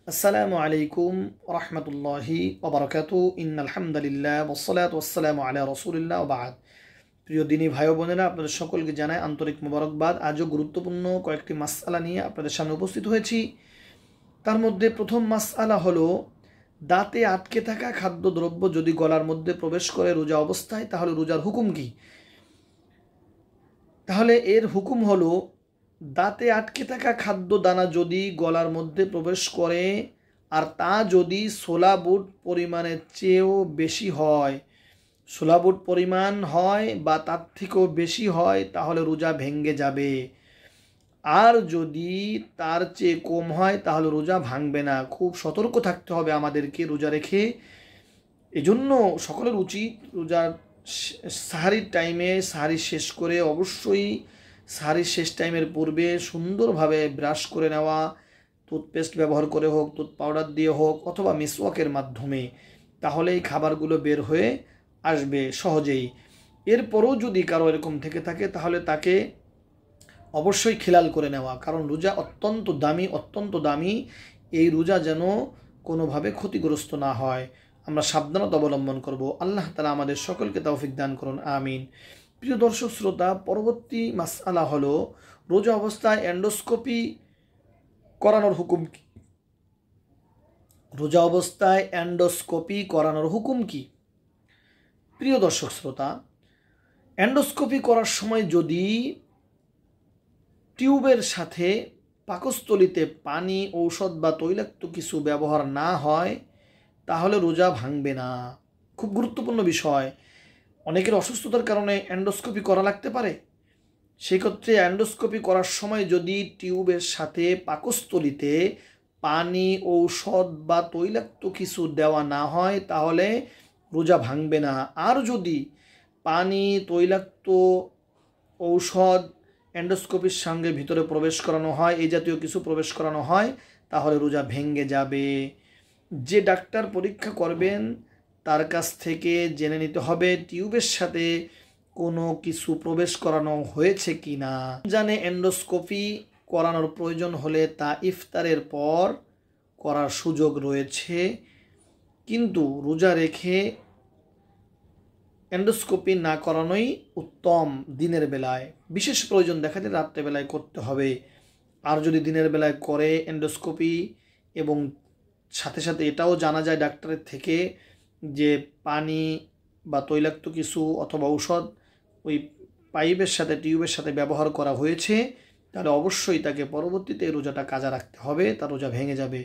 আসসালামু আলাইকুম রহমতুল্লাহি ওবরাকাতু ইন্নাল হামদুলিল্লাহ ওয়াসসালাতু ওয়াসসালামু আলা রাসূলিল্লাহ ওয়া বা'দ। প্রিয় দিনী ভাই ও বোনেরা, আপনাদের সকলকে জানাই আন্তরিক মোবারকবাদ। আজও গুরুত্বপূর্ণ কয়েকটি মাসআলা নিয়ে আপনাদের সামনে উপস্থিত হয়েছি। তার মধ্যে প্রথম মাসআলা হলো, দাঁতে আটকে থাকা খাদ্যদ্রব্য যদি গলার মধ্যে প্রবেশ করে রোজা অবস্থায়, তাহলে রোজার হুকুম কি? তাহলে এর হুকুম হলো, দাঁতে আটকে থাকা খাদ্য দানা যদি গলার মধ্যে প্রবেশ করে আর তা যদি সোলা বুট পরিমাণের চেয়েও বেশি হয়, সোলা বুট পরিমাণ হয় বা তার থেকেও বেশি হয়, তাহলে রোজা ভেঙে যাবে। আর যদি তার চেয়ে কম হয় তাহলে রোজা ভাঙবে না। খুব সতর্ক থাকতে হবে আমাদেরকে রোজা রেখে। এজন্য সকলের উচিত রোজার সাহারির টাইমে সাহারি শেষ করে অবশ্যই সাহারির শেষ টাইমের পূর্বে সুন্দরভাবে ব্রাশ করে নেওয়া, টুথপেস্ট ব্যবহার করে হোক, টুথ পাউডার দিয়ে হোক, অথবা মিসওয়াকের মাধ্যমে, তাহলেই খাবারগুলো বের হয়ে আসবে সহজেই। এরপরও যদি কারো এরকম থেকে থাকে তাহলে তাকে অবশ্যই খেলাল করে নেওয়া, কারণ রোজা অত্যন্ত দামি। এই রোজা যেন কোনোভাবে ক্ষতিগ্রস্ত না হয়, আমরা সাবধানতা অবলম্বন করব। আল্লাহ তাআলা আমাদের সকলকে তৌফিক দান করুন, আমিন। প্রিয় দর্শক শ্রোতা, পরবর্তী মাসআলা হলো, রোজা অবস্থায় এন্ডোস্কোপি করানোর হুকুম কি? রোজা অবস্থায় এন্ডোস্কোপি করানোর হুকুম কি? প্রিয় দর্শক শ্রোতা, এন্ডোস্কোপি করার সময় যদি টিউবের সাথে পাকস্থলিতে পানি, ঔষধ বা তৈলাক্ত কিছু ব্যবহার না হয়, তাহলে রোজা ভাঙবে না। খুব গুরুত্বপূর্ণ বিষয়। অনেকের অসুস্থতার কারণে এন্ডোস্কোপি করা লাগতে পারে। সেক্ষেত্রে এন্ডোস্কোপি করার সময় যদি টিউবের সাথে পাকস্থলিতে পানি, ঔষধ বা তৈলাক্ত কিছু দেওয়া না হয়, তাহলে রোজা ভাঙবে না। আর যদি পানি, তৈলাক্ত, ঔষধ এন্ডোস্কোপির সঙ্গে ভিতরে প্রবেশ করানো হয়, এই জাতীয় কিছু প্রবেশ করানো হয়, তাহলে রোজা ভেঙে যাবে। যে ডাক্তার পরীক্ষা করবেন তার কাছ থেকে জেনে নিতে হবে টিউবের সাথে কোনো কিছু প্রবেশ করানো হয়েছে কি না। জানে এন্ডোস্কোপি করানোর প্রয়োজন হলে তা ইফতারের পর করার সুযোগ রয়েছে, কিন্তু রোজা রেখে এন্ডোস্কোপি না করানোই উত্তম। দিনের বেলায় বিশেষ প্রয়োজন দেখা যায় রাত্রেবেলায় করতে হবে। আর যদি দিনের বেলায় করে এন্ডোস্কোপি, এবং সাথে সাথে এটাও জানা যায় ডাক্তারের থেকে যে পানি বা তৈলাক্ত কিছু অথবা ঔষধ ওই পাইপের সাথে, টিউবের সাথে ব্যবহার করা হয়েছে, তাহলে অবশ্যই তাকে পরবর্তীতে রোজাটা কাজা রাখতে হবে, তার রোজা ভেঙে যাবে।